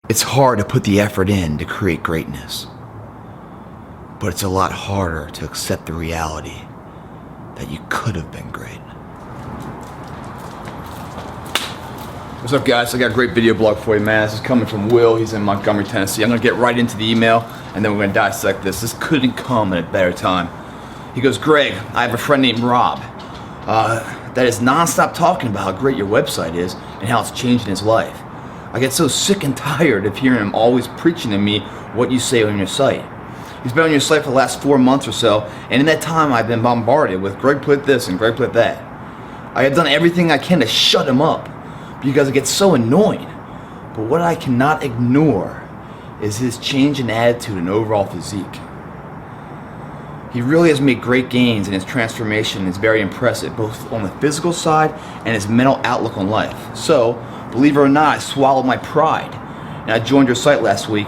It's hard to put the effort in to create greatness, but it's a lot harder to accept the reality that you could have been great. What's up, guys? I got a great video blog for you, man. This is coming from Will. He's in Montgomery, Tennessee. I'm gonna get right into the email and then we're gonna dissect this. This couldn't come at a better time. He goes, Greg, I have a friend named Rob that is non-stop talking about how great your website is and how it's changing his life. I get so sick and tired of hearing him always preaching to me what you say on your site. He's been on your site for the last 4 months or so, and in that time I've been bombarded with Greg Plitt this and Greg Plitt that. I have done everything I can to shut him up because it gets so annoying. But what I cannot ignore is his change in attitude and overall physique. He really has made great gains, and his transformation is very impressive, both on the physical side and his mental outlook on life. So, believe it or not, I swallowed my pride, and I joined your site last week,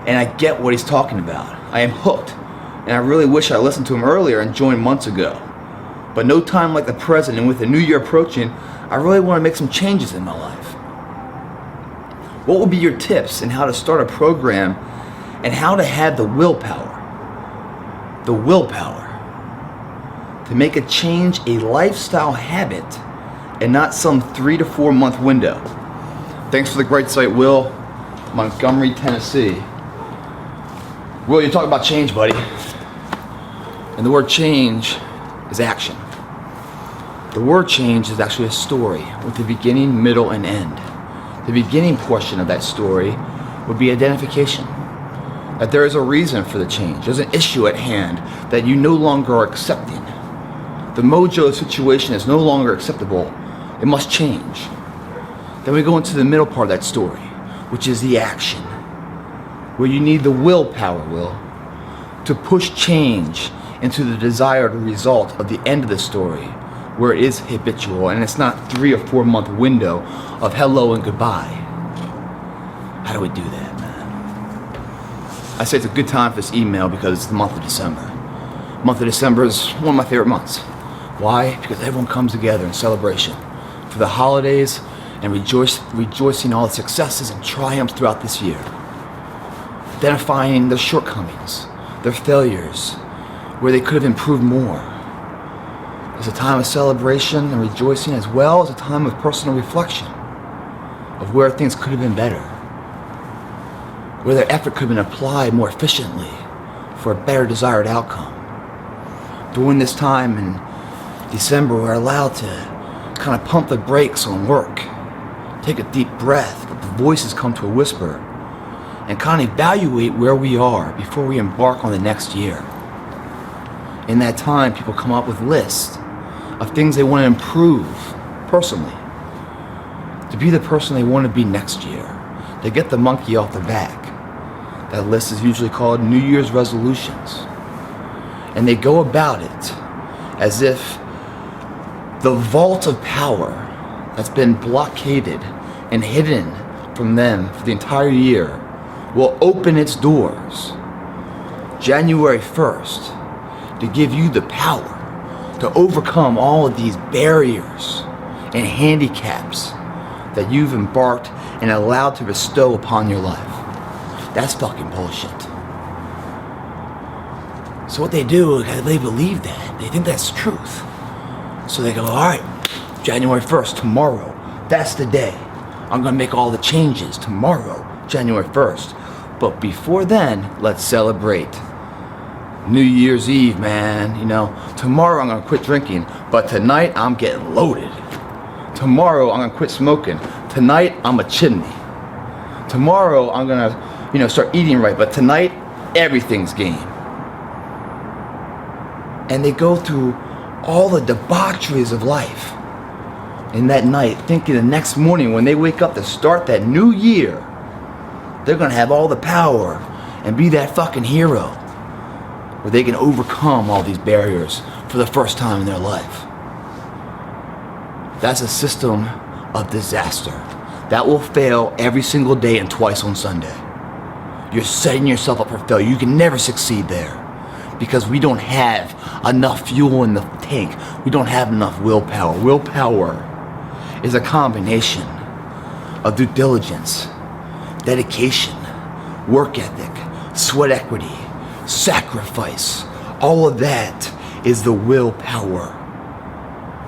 and I get what he's talking about. I am hooked, and I really wish I listened to him earlier and joined months ago. But no time like the present, and with the new year approaching, I really want to make some changes in my life. What would be your tips in how to start a program and how to have the willpower to make a change a lifestyle habit and not some 3 to 4 month window? Thanks for the great site, Will, Montgomery, Tennessee. Will, you're talking about change, buddy. And the word change is action. The word change is actually a story with a beginning, middle, and end. The beginning portion of that story would be identification. That there is a reason for the change. There's an issue at hand that you no longer are accepting. The mojo situation is no longer acceptable. It must change. Then we go into the middle part of that story, which is the action, where you need the willpower, Will, to push change into the desired result of the end of the story, where it is habitual and it's not 3 or 4 month window of hello and goodbye. How do we do that, man? I say it's a good time for this email because it's the month of December. The month of December is one of my favorite months. Why? Because everyone comes together in celebration for the holidays and rejoicing all the successes and triumphs throughout this year. Identifying their shortcomings, their failures, where they could have improved more. It's a time of celebration and rejoicing, as well as a time of personal reflection of where things could have been better, where their effort could have been applied more efficiently for a better desired outcome. During this time in December, we're allowed to kind of pump the brakes on work, take a deep breath, let the voices come to a whisper, and kind of evaluate where we are before we embark on the next year. In that time, people come up with lists of things they want to improve personally, to be the person they want to be next year, to get the monkey off the back. That list is usually called New Year's resolutions. And they go about it as if the vault of power that's been blockaded and hidden from them for the entire year will open its doors January 1st to give you the power to overcome all of these barriers and handicaps that you've embarked and allowed to bestow upon your life. That's fucking bullshit. So what they do, they believe that. They think that's truth. So they go, all right, January 1st, tomorrow, that's the day. I'm gonna make all the changes tomorrow, January 1st. But before then, let's celebrate. New Year's Eve, man. You know, tomorrow I'm gonna quit drinking, but tonight I'm getting loaded. Tomorrow I'm gonna quit smoking. Tonight I'm a chimney. Tomorrow I'm gonna, start eating right, but tonight everything's game. And they go through all the debaucheries of life. And that night, thinking the next morning when they wake up to start that new year, they're gonna have all the power and be that fucking hero, where they can overcome all these barriers for the first time in their life. That's a system of disaster that will fail every single day and twice on Sunday. You're setting yourself up for failure. You can never succeed there because we don't have enough fuel in the tank. We don't have enough willpower. Willpower is a combination of due diligence, dedication, work ethic, sweat equity, sacrifice. All of that is the willpower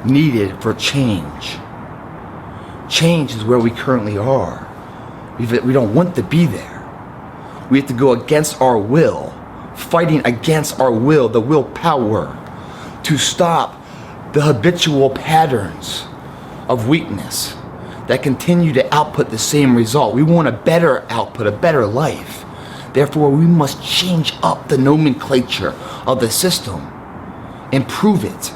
needed for change. Change is where we currently are. We don't want to be there. We have to go against our will, fighting against our will, the willpower, to stop the habitual patterns of weakness that continue to output the same result. We want a better output, a better life. Therefore, we must change up the nomenclature of the system, improve it,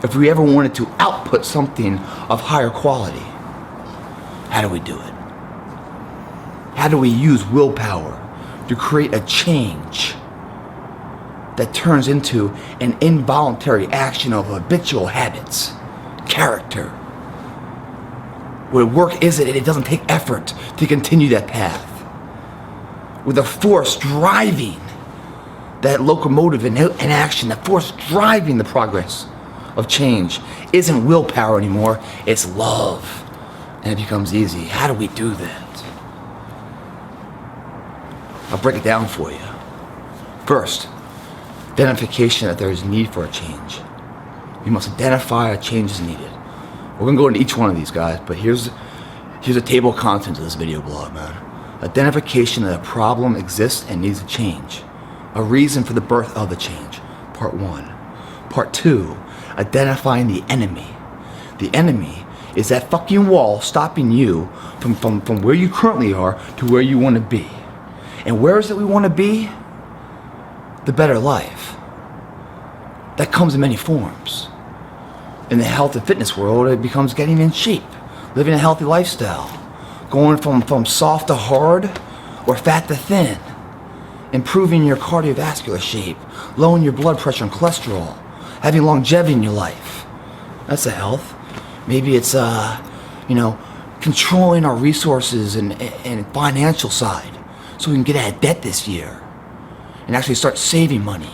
if we ever wanted to output something of higher quality. How do we do it? How do we use willpower to create a change that turns into an involuntary action of habitual habits, character, where work isn't and it doesn't take effort to continue that path, with a force driving that locomotive in action, that force driving the progress of change isn't willpower anymore, it's love. And it becomes easy. How do we do that? I'll break it down for you. First, identification that there is need for a change. You must identify a change is needed. We're gonna go into each one of these, guys, but here's a table of contents of this video blog, man. Identification that a problem exists and needs a change. A reason for the birth of the change. Part 1. Part 2, identifying the enemy. The enemy is that fucking wall stopping you from where you currently are to where you want to be. And where is it we want to be? The better life. That comes in many forms. In the health and fitness world, it becomes getting in shape, living a healthy lifestyle, going from soft to hard or fat to thin, improving your cardiovascular shape, lowering your blood pressure and cholesterol, having longevity in your life. That's a health. Maybe it's controlling our resources and financial side so we can get out of debt this year and actually start saving money.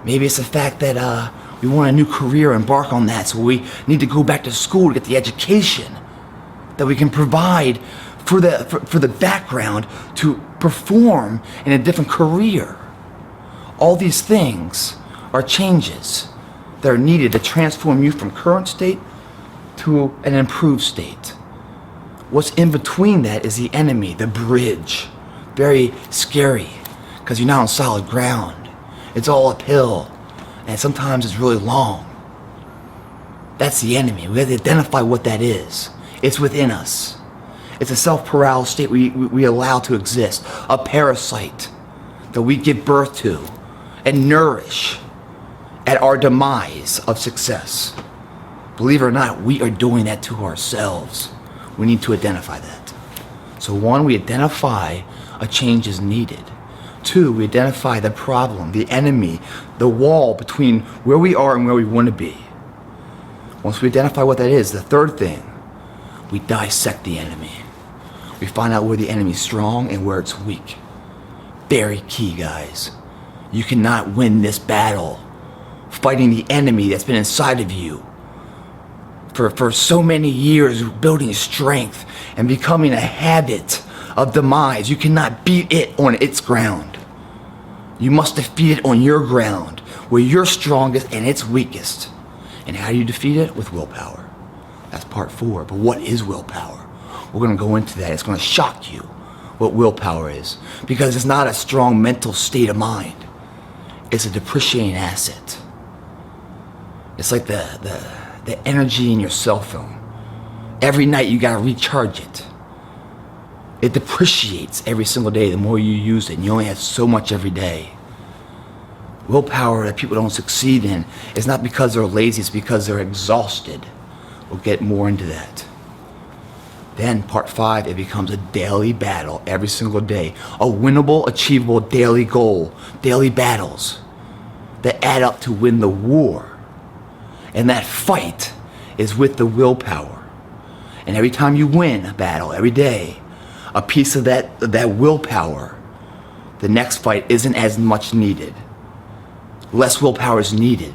Maybe it's the fact that we want a new career, embark on that, so we need to go back to school to get the education that we can provide for the background to perform in a different career. All these things are changes that are needed to transform you from current state to an improved state. What's in between that is the enemy, the bridge. Very scary, because you're not on solid ground. It's all uphill, and sometimes it's really long. That's the enemy. We have to identify what that is. It's within us. It's a self-paralysis state we allow to exist, a parasite that we give birth to and nourish at our demise of success. Believe it or not, we are doing that to ourselves. We need to identify that. So 1, we identify a change is needed. 2, we identify the problem, the enemy, the wall between where we are and where we want to be. Once we identify what that is, the third thing, we dissect the enemy. We find out where the enemy is strong and where it's weak. Very key, guys. You cannot win this battle fighting the enemy that's been inside of you for so many years, building strength and becoming a habit of demise. You cannot beat it on its ground. You must defeat it on your ground, where you're strongest and it's weakest. And how do you defeat it? With willpower. That's part 4. But what is willpower? We're going to go into that. It's going to shock you what willpower is, because it's not a strong mental state of mind. It's a depreciating asset. It's like the energy in your cell phone. Every night you gotta recharge it. It depreciates every single day the more you use it, and you only have so much every day. Willpower that people don't succeed in is not because they're lazy, it's because they're exhausted. We'll get more into that. Then part 5, it becomes a daily battle every single day. A winnable, achievable daily goal. Daily battles that add up to win the war. And that fight is with the willpower. And every time you win a battle, every day, a piece of that willpower, the next fight isn't as much needed. Less willpower is needed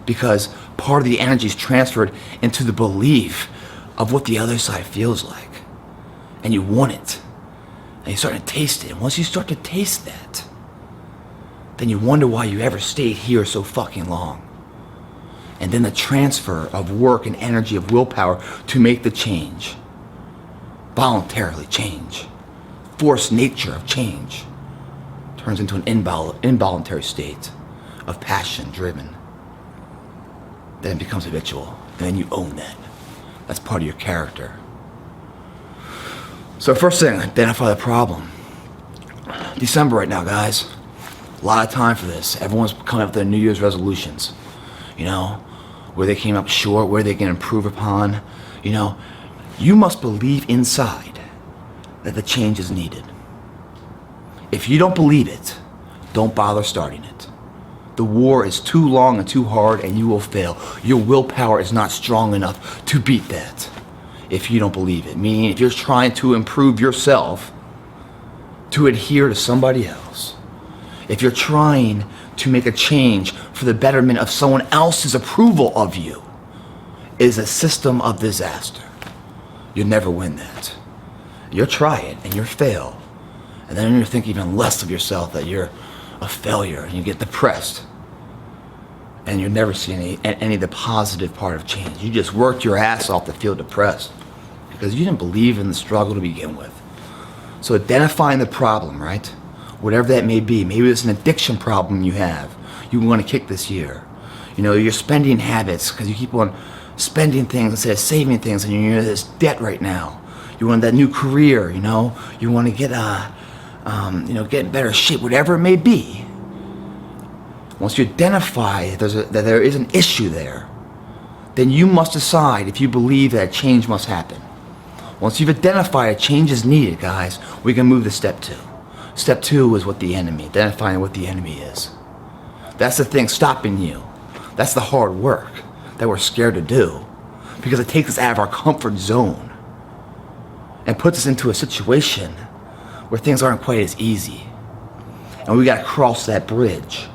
because part of the energy is transferred into the belief of what the other side feels like. and you want it. And you start to taste it. And once you start to taste that, then you wonder why you ever stayed here so fucking long. And then the transfer of work and energy of willpower to make the change. Voluntarily change. Forced nature of change turns into an involuntary state of passion driven. Then it becomes habitual. And then you own that. That's part of your character. So first thing, identify the problem. December right now, guys. A lot of time for this. Everyone's coming up with their New Year's resolutions. You know, where they came up short, where they can improve upon. You know, you must believe inside that the change is needed. If you don't believe it, don't bother starting it. The war is too long and too hard, and you will fail. Your willpower is not strong enough to beat that if you don't believe it. Meaning, if you're trying to improve yourself to adhere to somebody else, if you're trying to make a change for the betterment of someone else's approval of you, it is a system of disaster. You'll never win that. You'll try it and you'll fail. And then you think even less of yourself, that you're a failure, and you get depressed. And you'll never see any of the positive part of change. You just worked your ass off to feel depressed because you didn't believe in the struggle to begin with. So identifying the problem, right? Whatever that may be. Maybe it's an addiction problem you have. You want to kick this year. You know, your spending habits, because you keep on spending things instead of saving things, and you're in this debt right now. You want that new career, you know. You want to get, get in better shape, whatever it may be. Once you identify that there is an issue there, then you must decide if you believe that change must happen. Once you've identified a change is needed, guys, we can move to step 2. Step 2 is what the enemy, identifying what the enemy is. That's the thing stopping you. That's the hard work that we're scared to do, because it takes us out of our comfort zone and puts us into a situation where things aren't quite as easy. And we got to cross that bridge.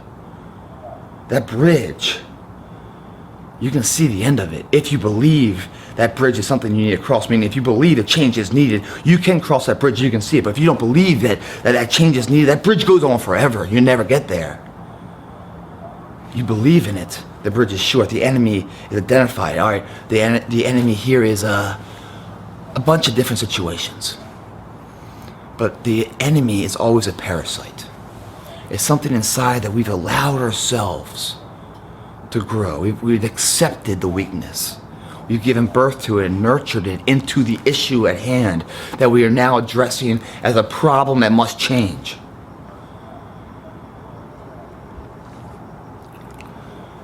That bridge, you can see the end of it if you believe that bridge is something you need to cross. Meaning, if you believe that change is needed, you can cross that bridge, you can see it. But if you don't believe that change is needed, that bridge goes on forever. You never get there. You believe in it, the bridge is short. The enemy is identified. All right, the enemy here is a bunch of different situations. But the enemy is always a parasite. It's something inside that we've allowed ourselves to grow. We've accepted the weakness. We've given birth to it and nurtured it into the issue at hand that we are now addressing as a problem that must change.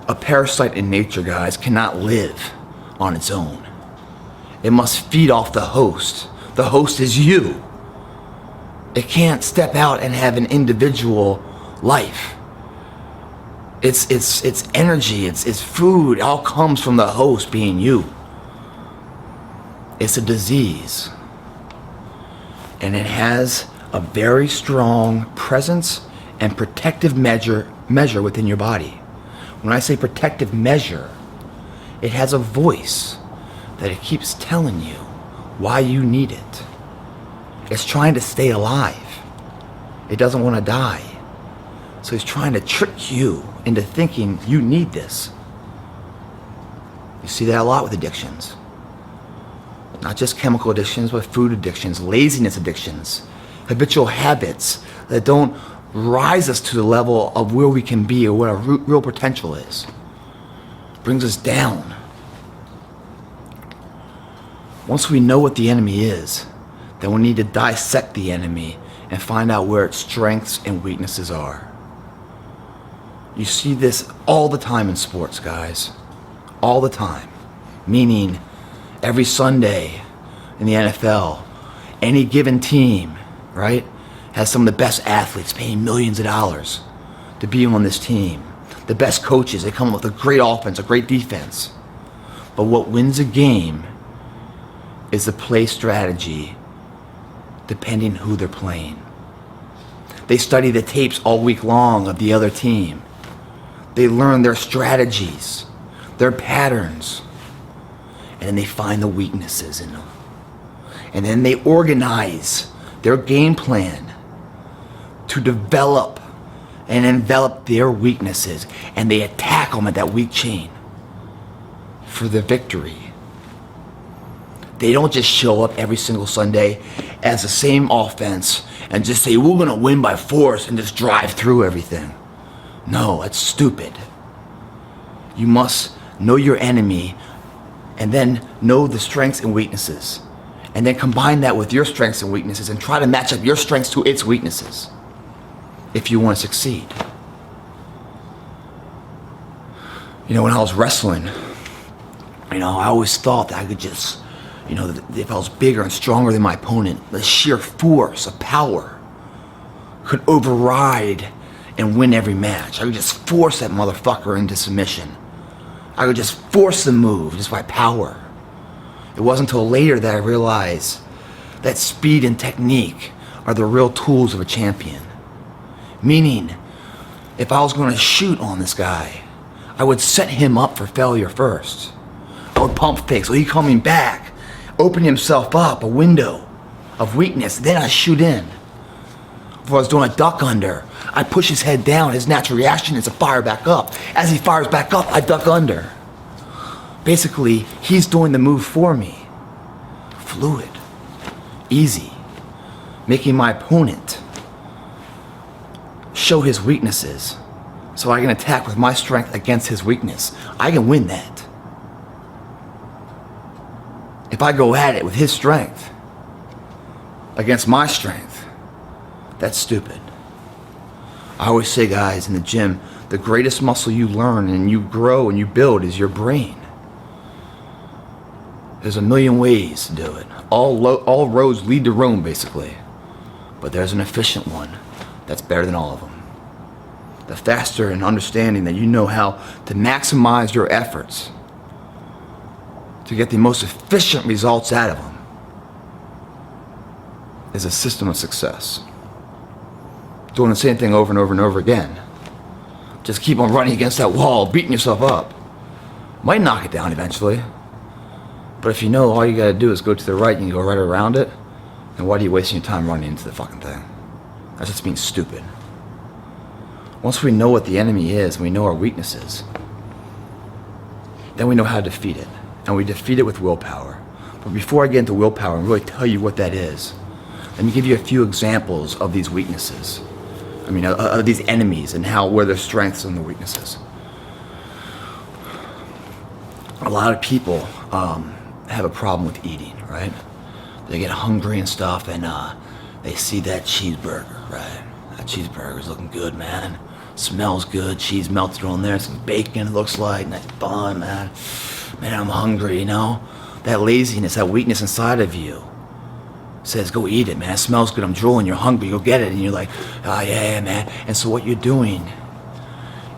A parasite in nature, guys, cannot live on its own. It must feed off the host. The host is you. It can't step out and have an individual life. It's energy, it's food, it all comes from the host being you. It's a disease. And it has a very strong presence and protective measure within your body. When I say protective measure, it has a voice that it keeps telling you why you need it. It's trying to stay alive. It doesn't want to die. So it's trying to trick you into thinking you need this. You see that a lot with addictions. Not just chemical addictions, but food addictions, laziness addictions, habitual habits that don't rise us to the level of where we can be or what our real potential is. Brings us down. Once we know what the enemy is, then we need to dissect the enemy and find out where its strengths and weaknesses are. You see this all the time in sports, guys. All the time. Meaning, every Sunday in the NFL, any given team, right, has some of the best athletes paying millions of dollars to be on this team. The best coaches, they come up with a great offense, a great defense. But what wins a game is the play strategy depending who they're playing. They study the tapes all week long of the other team. They learn their strategies, their patterns, and then they find the weaknesses in them. And then they organize their game plan to develop and envelop their weaknesses, and they attack them at that weak chain for the victory. They don't just show up every single Sunday as the same offense and just say, we're gonna win by force and just drive through everything. No, that's stupid. You must know your enemy and then know the strengths and weaknesses. And then combine that with your strengths and weaknesses and try to match up your strengths to its weaknesses if you want to succeed. You know, when I was wrestling, you know, I always thought that I could just, you know, if I was bigger and stronger than my opponent, the sheer force of power could override and win every match. I could just force that motherfucker into submission. I could just force the move just by power. It wasn't until later that I realized that speed and technique are the real tools of a champion. Meaning, if I was going to shoot on this guy, I would set him up for failure first. I would pump fake, so he coming back, open himself up, a window of weakness, then I shoot in. If I was doing a duck under, I push his head down, his natural reaction is to fire back up. As he fires back up, I duck under. Basically, he's doing the move for me. Fluid, easy, making my opponent show his weaknesses so I can attack with my strength against his weakness. I can win that. If I go at it with his strength against my strength, that's stupid. I always say, guys, in the gym, the greatest muscle you learn and you grow and you build is your brain. There's a million ways to do it. All roads lead to Rome, basically. But there's an efficient one that's better than all of them. The faster and understanding that you know how to maximize your efforts to get the most efficient results out of them is a system of success. Doing the same thing over and over and over again. Just keep on running against that wall, beating yourself up. Might knock it down eventually. But if you know all you gotta do is go to the right and you go right around it, then why are you wasting your time running into the fucking thing? That's just being stupid. Once we know what the enemy is, and we know our weaknesses, then we know how to defeat it. And we defeat it with willpower. But before I get into willpower and really tell you what that is, let me give you a few examples of these weaknesses. Of these enemies and where their strengths and their weaknesses. A lot of people have a problem with eating, right? They get hungry and stuff, and they see that cheeseburger, right? That cheeseburger's looking good, man. Smells good, cheese melted on there, some bacon, it looks like, nice bun, man. Man, I'm hungry, you know? That laziness, that weakness inside of you says, go eat it, man. It smells good, I'm drooling, you're hungry, go get it. And you're like, oh yeah, man. And so what you're doing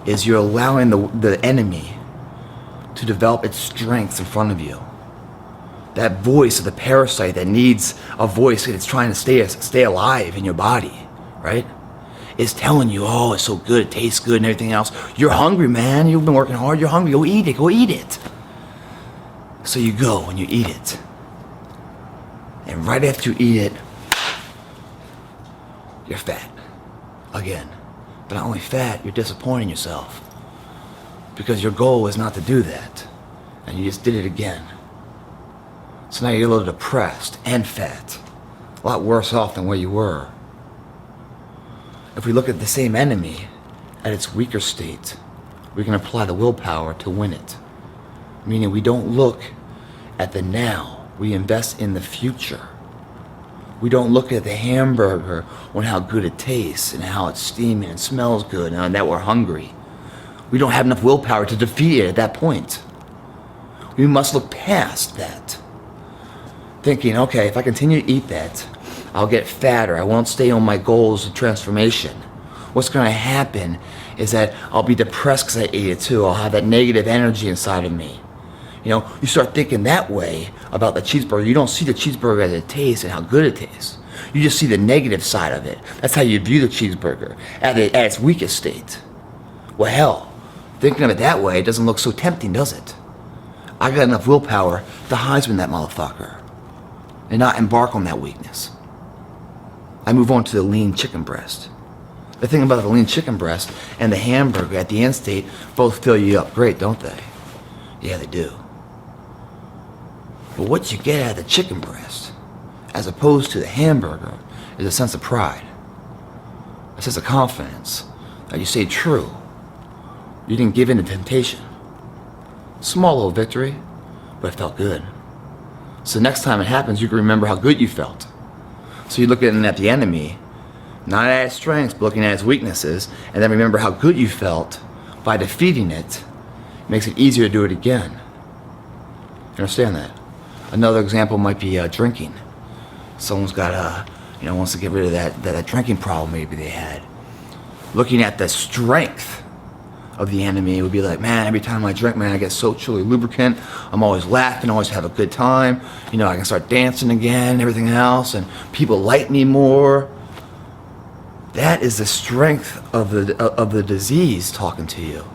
is you're allowing the enemy to develop its strengths in front of you. That voice of the parasite that needs a voice and it's trying to stay alive in your body, right? Is telling you, oh, it's so good, it tastes good and everything else. You're hungry, man. You've been working hard, you're hungry, go eat it, go eat it. So you go and you eat it. And right after you eat it, you're fat. Again. But not only fat, you're disappointing yourself. Because your goal is not to do that. And you just did it again. So now you're a little depressed and fat. A lot worse off than where you were. If we look at the same enemy at its weaker state, we can apply the willpower to win it. Meaning we don't look at the now, we invest in the future. We don't look at the hamburger on how good it tastes and how it's steaming and smells good and that we're hungry. We don't have enough willpower to defeat it at that point. We must look past that. Thinking, okay, if I continue to eat that, I'll get fatter, I won't stay on my goals of transformation. What's going to happen is that I'll be depressed because I ate it too. I'll have that negative energy inside of me. You know, you start thinking that way about the cheeseburger. You don't see the cheeseburger as it tastes and how good it tastes. You just see the negative side of it. That's how you view the cheeseburger, at its weakest state. Well, hell, thinking of it that way, it doesn't look so tempting, does it? I got enough willpower to Heisman that motherfucker. and not embark on that weakness. I move on to the lean chicken breast. The thing about the lean chicken breast and the hamburger at the end state both fill you up great, don't they? Yeah, they do. But what you get out of the chicken breast, as opposed to the hamburger, is a sense of pride, a sense of confidence that you stayed true. You didn't give in to temptation. Small little victory, but it felt good. So next time it happens, you can remember how good you felt. So you look at the enemy, not at its strengths, but looking at its weaknesses, and then remember how good you felt by defeating it. It makes it easier to do it again. You understand that? Another example might be drinking. Someone's got wants to get rid of that drinking problem maybe they had. Looking at the strength of the enemy would be like, man, every time I drink, man, I get so truly lubricant. I'm always laughing, always have a good time. I can start dancing again, everything else, and people like me more. That is the strength of the disease talking to you,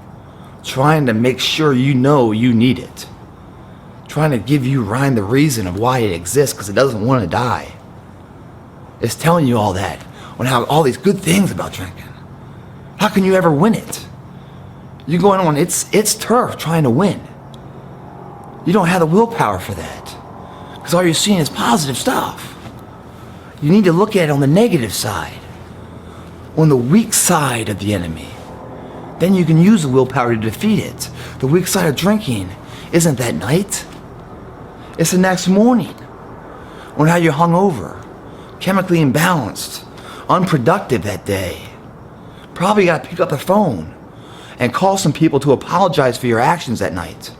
trying to make sure you know you need it, trying to give you the reason of why it exists because it doesn't want to die. It's telling you all that on how all these good things about drinking. How can you ever win it? You're going on its turf trying to win. You don't have the willpower for that because all you're seeing is positive stuff. You need to look at it on the negative side, on the weak side of the enemy. Then you can use the willpower to defeat it. The weak side of drinking isn't that night. It's the next morning, on how you're hungover, chemically imbalanced, unproductive that day. Probably got to pick up the phone and call some people to apologize for your actions that night.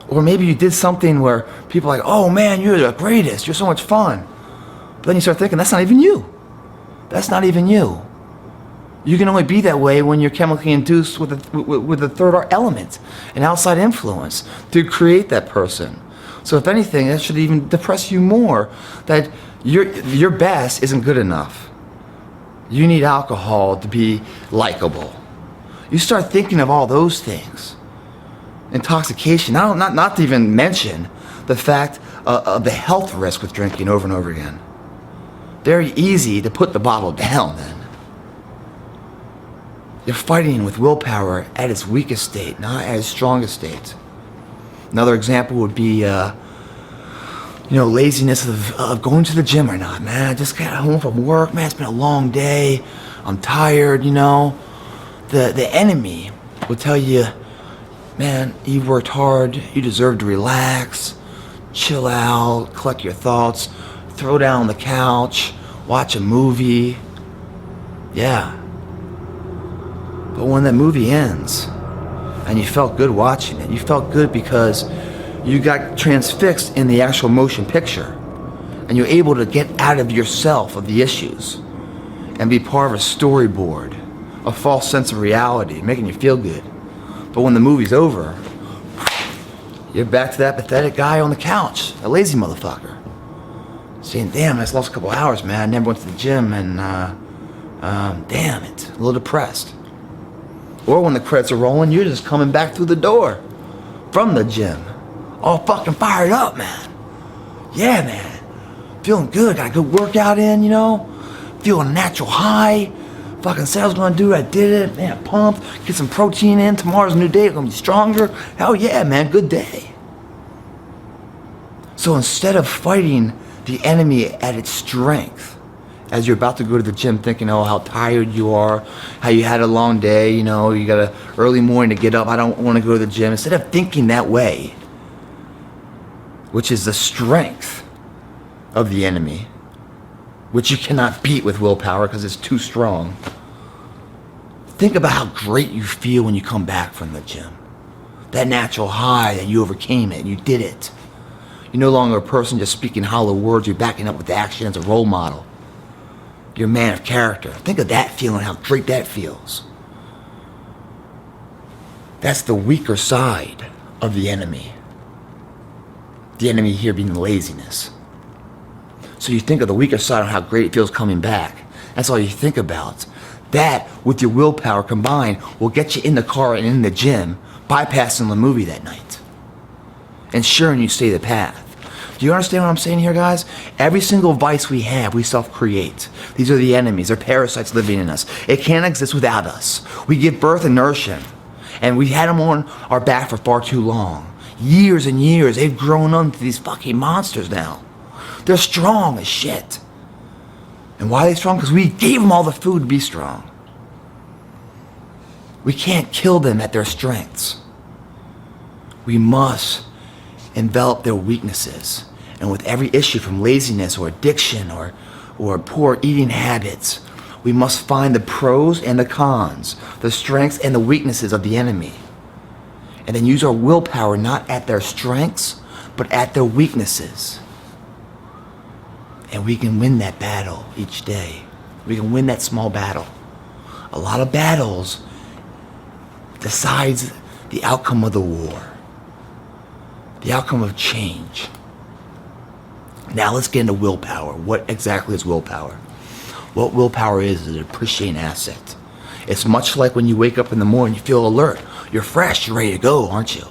Or maybe you did something where people are like, oh man, you're the greatest, you're so much fun. But then you start thinking, that's not even you. That's not even you. You can only be that way when you're chemically induced with the third element, an outside influence, to create that person. So if anything, that should even depress you more, that your best isn't good enough. You need alcohol to be likable. You start thinking of all those things. Intoxication, not to even mention the fact of the health risk with drinking over and over again. Very easy to put the bottle down then. You're fighting with willpower at its weakest state, not at its strongest state. Another example would be, laziness of going to the gym or not. Man, I just got home from work. Man, it's been a long day. I'm tired, The enemy will tell you, man, you've worked hard. You deserve to relax, chill out, collect your thoughts, throw down on the couch, watch a movie. Yeah. But when that movie ends and you felt good watching it, you felt good because you got transfixed in the actual motion picture and you're able to get out of yourself of the issues and be part of a storyboard, a false sense of reality, making you feel good. But when the movie's over, you're back to that pathetic guy on the couch, a lazy motherfucker, saying, damn, I just lost a couple hours, man. I never went to the gym and, damn it, a little depressed. Or when the credits are rolling, you're just coming back through the door from the gym, all fucking fired up, man. Yeah, man, feeling good, got a good workout in, feeling a natural high. Fucking said I was gonna do it, I did it, man, pumped, get some protein in, tomorrow's a new day, I'm gonna be stronger. Hell yeah, man, good day. So instead of fighting the enemy at its strength, as you're about to go to the gym thinking, oh, how tired you are, how you had a long day, you got an early morning to get up, I don't want to go to the gym. Instead of thinking that way, which is the strength of the enemy, which you cannot beat with willpower because it's too strong, think about how great you feel when you come back from the gym. That natural high that you overcame it, you did it. You're no longer a person just speaking hollow words, you're backing up with action as a role model. You're a man of character. Think of that feeling, how great that feels. That's the weaker side of the enemy. The enemy here being laziness. So you think of the weaker side of how great it feels coming back. That's all you think about. That, with your willpower combined, will get you in the car and in the gym, bypassing the movie that night, ensuring you stay the path. Do you understand what I'm saying here, guys? Every single vice we have, we self-create. These are the enemies. They're parasites living in us. It can't exist without us. We give birth and nourish them. And we had them on our back for far too long. Years and years. They've grown into these fucking monsters now. They're strong as shit. And why are they strong? Because we gave them all the food to be strong. We can't kill them at their strengths. We must envelop their weaknesses. And with every issue from laziness or addiction or poor eating habits, we must find the pros and the cons, the strengths and the weaknesses of the enemy. And then use our willpower not at their strengths, but at their weaknesses. And we can win that battle each day. We can win that small battle. A lot of battles decides the outcome of the war. The outcome of change. Now let's get into willpower. What exactly is willpower? What willpower is an appreciating asset. It's much like when you wake up in the morning, you feel alert. You're fresh, you're ready to go, aren't you?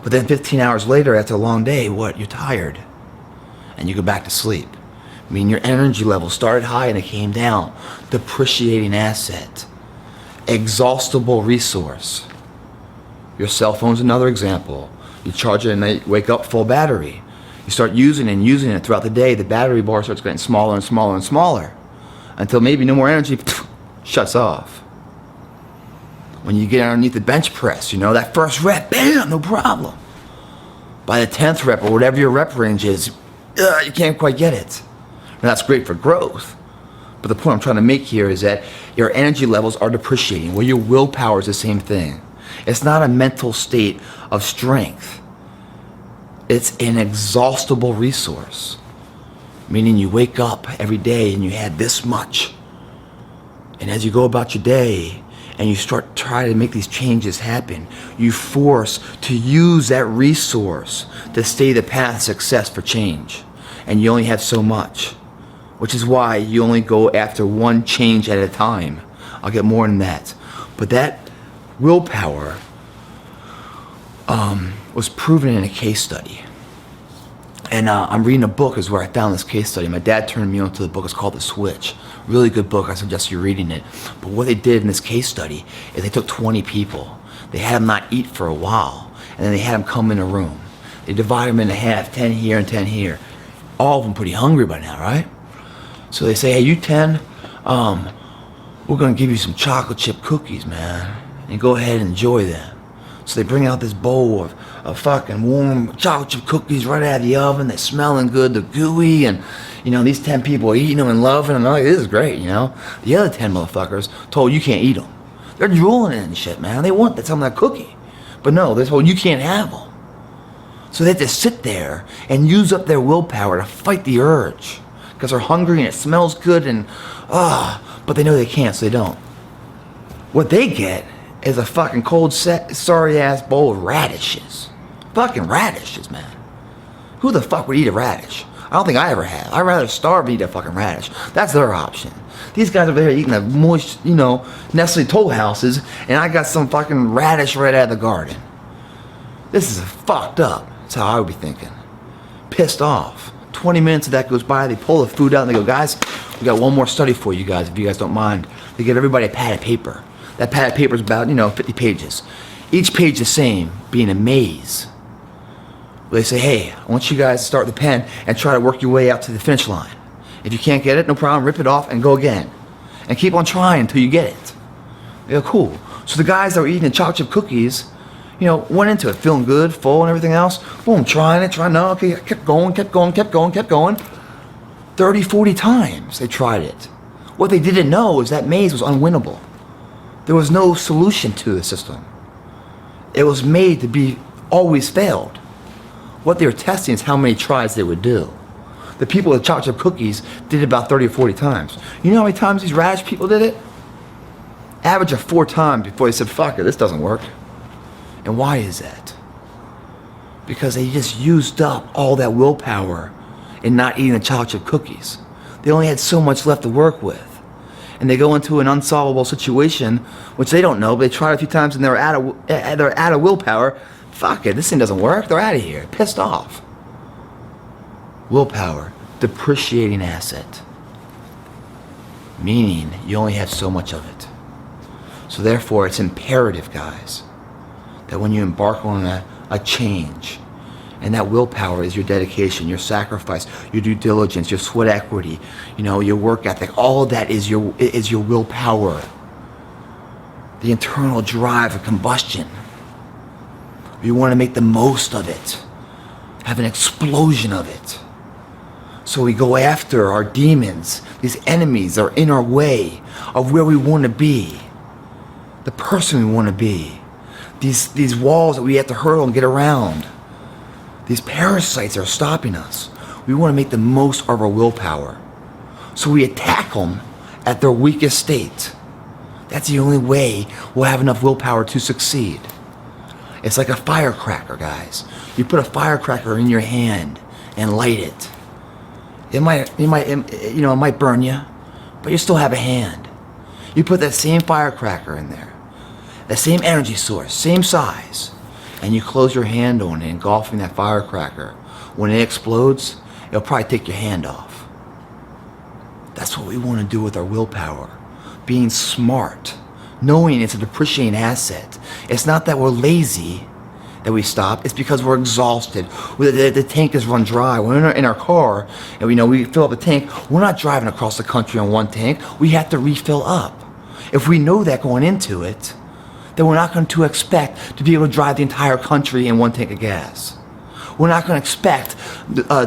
But then 15 hours later, after a long day, what? You're tired. And you go back to sleep. I mean, your energy level started high and it came down. Depreciating asset. Exhaustible resource. Your cell phone's another example. You charge it at night, wake up full battery. You start using it throughout the day. The battery bar starts getting smaller and smaller and smaller until maybe no more energy shuts off. When you get underneath the bench press, you know, that first rep, bam, no problem. By the 10th rep or whatever your rep range is, you can't quite get it. Now, that's great for growth. But the point I'm trying to make here is that your energy levels are depreciating. Well, your willpower is the same thing. It's not a mental state of strength. It's an exhaustible resource. Meaning you wake up every day and you had this much. And as you go about your day and you start trying to make these changes happen, you force to use that resource to stay the path of success for change. And you only have so much. Which is why you only go after one change at a time. I'll get more than that. But that willpower was proven in a case study. And I'm reading a book is where I found this case study. My dad turned me on to the book. It's called The Switch. Really good book. I suggest you reading it. But what they did in this case study is they took 20 people. They had them not eat for a while. And then they had them come in a room. They divided them into half, 10 here and 10 here. All of them pretty hungry by now, right? So they say, hey, you 10, we're going to give you some chocolate chip cookies, man. And go ahead and enjoy them. So they bring out this bowl of fucking warm chocolate chip cookies right out of the oven. They're smelling good, they're gooey, and you know, these 10 people are eating them and loving them. And like, this is great, you know. The other 10 motherfuckers told you can't eat them. They're drooling in and shit, man. They want some of that cookie. But no, they're told you can't have them. So they have to sit there and use up their willpower to fight the urge. Because they're hungry and it smells good and, but they know they can't, so they don't. What they get is a fucking cold, sorry-ass bowl of radishes. Fucking radishes, man. Who the fuck would eat a radish? I don't think I ever have. I'd rather starve than eat a fucking radish. That's their option. These guys over there eating the moist, you know, Nestle Toll Houses, and I got some fucking radish right out of the garden. This is fucked up. That's how I would be thinking. Pissed off. 20 minutes of that goes by, they pull the food out and they go, guys, we got one more study for you guys, if you guys don't mind. They give everybody a pad of paper. That pad of paper is about, 50 pages. Each page the same, being a maze. They say, hey, I want you guys to start with the pen and try to work your way out to the finish line. If you can't get it, no problem, rip it off and go again. And keep on trying until you get it. They go, cool. So the guys that were eating the chocolate chip cookies, went into it feeling good, full and everything else. Boom, trying, no, okay, kept going. 30, 40 times they tried it. What they didn't know is that maze was unwinnable. There was no solution to the system. It was made to be always failed. What they were testing is how many tries they would do. The people with chocolate chip cookies did it about 30 or 40 times. You know how many times these radish people did it? Average of 4 times before they said, fuck it, this doesn't work. And why is that? Because they just used up all that willpower in not eating the chocolate chip cookies. They only had so much left to work with. And they go into an unsolvable situation, which they don't know, but they try it a few times and they're out of willpower. Fuck it, this thing doesn't work. They're out of here, pissed off. Willpower, depreciating asset. Meaning you only have so much of it. So therefore it's imperative, guys, that when you embark on a change, and that willpower is your dedication, your sacrifice, your due diligence, your sweat equity, your work ethic, all of that is your willpower. The internal drive of combustion. You want to make the most of it. Have an explosion of it. So we go after our demons, these enemies that are in our way of where we want to be, the person we want to be, these walls that we have to hurdle and get around, these parasites are stopping us. We want to make the most of our willpower. So we attack them at their weakest state. That's the only way we'll have enough willpower to succeed. It's like a firecracker, guys. You put a firecracker in your hand and light it. It might burn you, but you still have a hand. You put that same firecracker in there, that same energy source, same size, and you close your hand on it, engulfing that firecracker. When it explodes, it'll probably take your hand off. That's what we want to do with our willpower. Being smart, knowing it's a depreciating asset. It's not that we're lazy that we stop, it's because we're exhausted. The tank is run dry. When we're in our car and we fill up the tank, we're not driving across the country on one tank. We have to refill up. If we know that going into it, then we're not going to expect to be able to drive the entire country in one tank of gas. We're not going to expect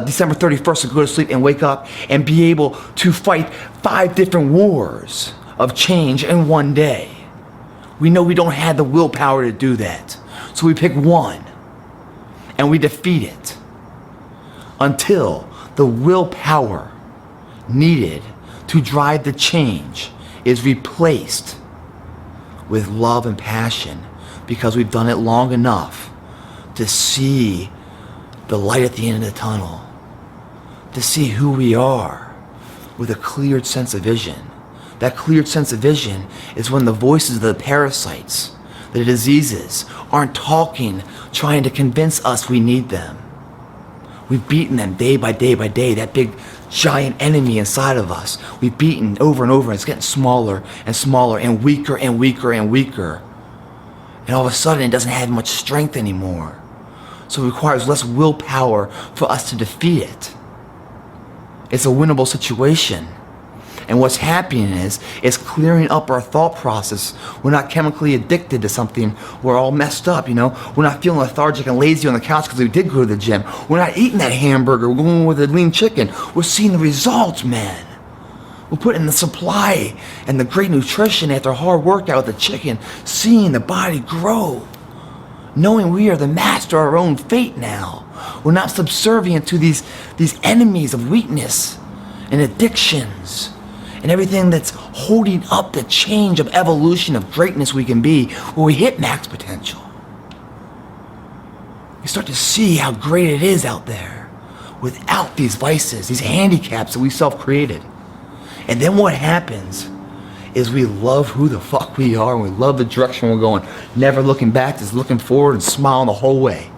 December 31st to go to sleep and wake up and be able to fight 5 different wars of change in one day. We know we don't have the willpower to do that. So we pick one and we defeat it until the willpower needed to drive the change is replaced with love and passion, because we've done it long enough to see the light at the end of the tunnel, to see who we are with a cleared sense of vision. That cleared sense of vision is when the voices of the parasites, the diseases, aren't talking, trying to convince us we need them. We've beaten them day by day by day, that big giant enemy inside of us. We've beaten over and over, and it's getting smaller and smaller and weaker and weaker and weaker. And all of a sudden it doesn't have much strength anymore. So it requires less willpower for us to defeat it. It's a winnable situation. And what's happening is clearing up our thought process. We're not chemically addicted to something. We're all messed up, We're not feeling lethargic and lazy on the couch because we did go to the gym. We're not eating that hamburger. We're going with the lean chicken. We're seeing the results, man. We're putting the supply and the great nutrition after a hard workout with the chicken, seeing the body grow. Knowing we are the master of our own fate now. We're not subservient to these enemies of weakness and addictions and everything that's holding up the change of evolution of greatness we can be when we hit max potential. We start to see how great it is out there without these vices, these handicaps that we self-created. And then what happens is we love who the fuck we are, and we love the direction we're going. Never looking back, just looking forward and smiling the whole way.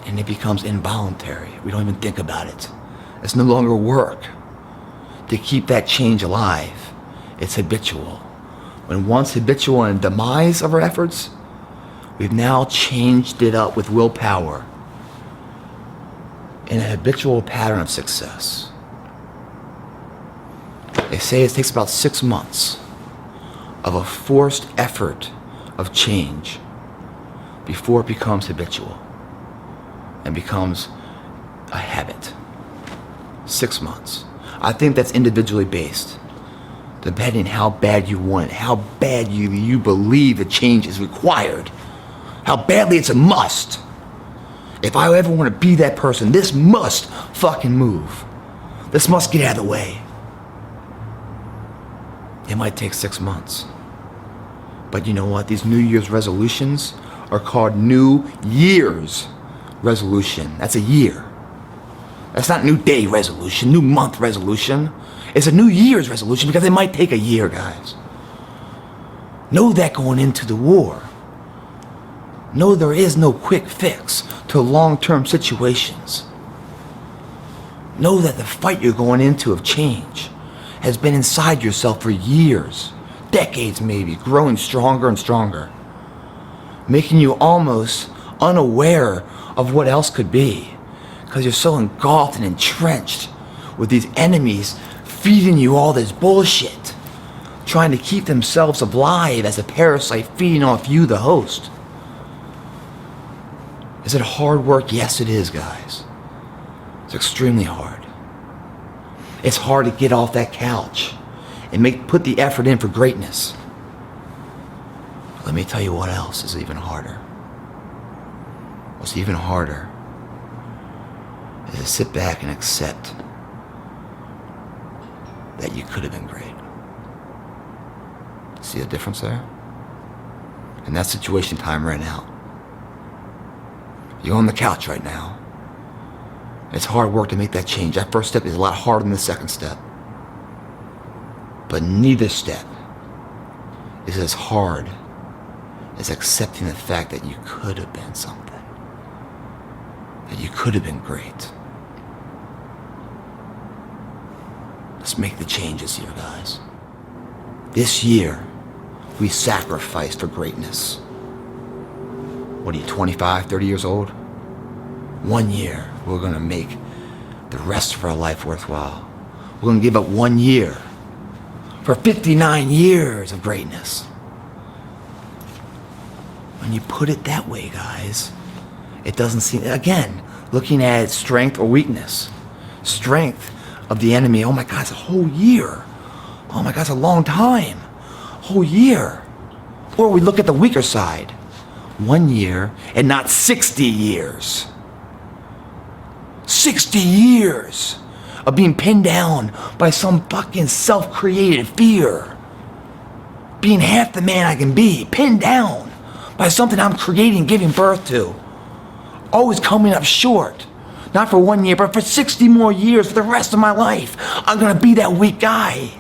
And it becomes involuntary. We don't even think about it. It's no longer work to keep that change alive. It's habitual. When once habitual and demise of our efforts, we've now changed it up with willpower in a habitual pattern of success. They say it takes about 6 months of a forced effort of change before it becomes habitual and becomes a habit. 6 months. I think that's individually based, depending how bad you want it, how bad you believe the change is required, how badly it's a must. If I ever want to be that person, this must fucking move. This must get out of the way. It might take 6 months. But you know what? These New Year's resolutions are called New Year's resolution. That's a year. That's not New Day resolution, New Month resolution. It's a New Year's resolution because it might take a year, guys. Know that going into the war. Know there is no quick fix to long-term situations. Know that the fight you're going into of change has been inside yourself for years, decades maybe, growing stronger and stronger, making you almost unaware of what else could be, because you're so engulfed and entrenched with these enemies feeding you all this bullshit, trying to keep themselves alive as a parasite feeding off you, the host. Is it hard work? Yes, it is, guys. It's extremely hard. It's hard to get off that couch and put the effort in for greatness. Let me tell you what else is even harder. What's even harder is to sit back and accept that you could have been great. See the difference there? In that situation, time ran out. You're on the couch right now. It's hard work to make that change. That first step is a lot harder than the second step. But neither step is as hard as accepting the fact that you could have been something. That you could have been great. Let's make the changes here, guys. This year, we sacrificed for greatness. What are you, 25, 30 years old? 1 year, we're gonna make the rest of our life worthwhile. We're gonna give up 1 year for 59 years of greatness. When you put it that way, guys, it doesn't seem, again, looking at strength or weakness. Strength of the enemy, oh my God, it's a whole year. Oh my God, it's a long time. Whole year. Or we look at the weaker side. 1 year and not 60 years. 60 years of being pinned down by some fucking self-created fear. Being half the man I can be, pinned down by something I'm creating, giving birth to. Always coming up short. Not for 1 year, but for 60 more years, for the rest of my life. I'm gonna be that weak guy.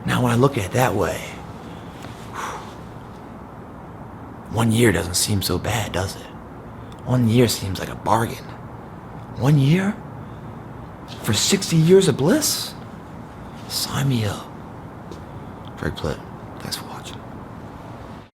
Now when I look at it that way, 1 year doesn't seem so bad, does it? 1 year seems like a bargain. 1 year? For 60 years of bliss? Sign me up. Plitt.